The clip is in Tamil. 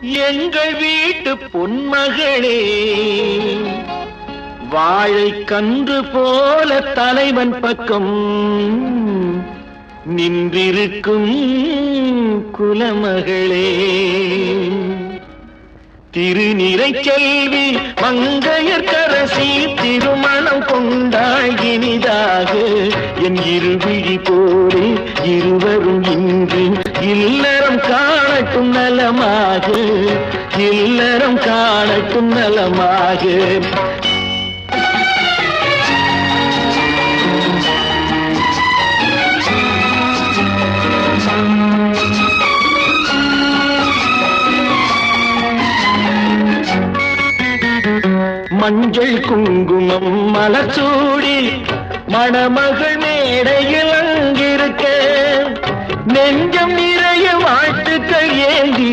எங்கள் வீட்டு பொன்மகளே, வாழை கன்று போல தலைவன் பக்கம் நின்றிருக்கும் குலமகளே, திருநிறை செல்வி மங்கையர்க்கரசி திருமணம் கொண்டாய் இனிதாக. என் இருவிழி போலே இருவரும் இன்று இல்லறம் காணட்டும் நலமாக, இல்லறம் காணட்டும் நலமாக. மஞ்சள் குங்குமம் மலச்சூடி மணமகள் மேடையில் அங்கிருக்க, நெஞ்சம் நிறைய வாழ்த்துக்கள் ஏந்தி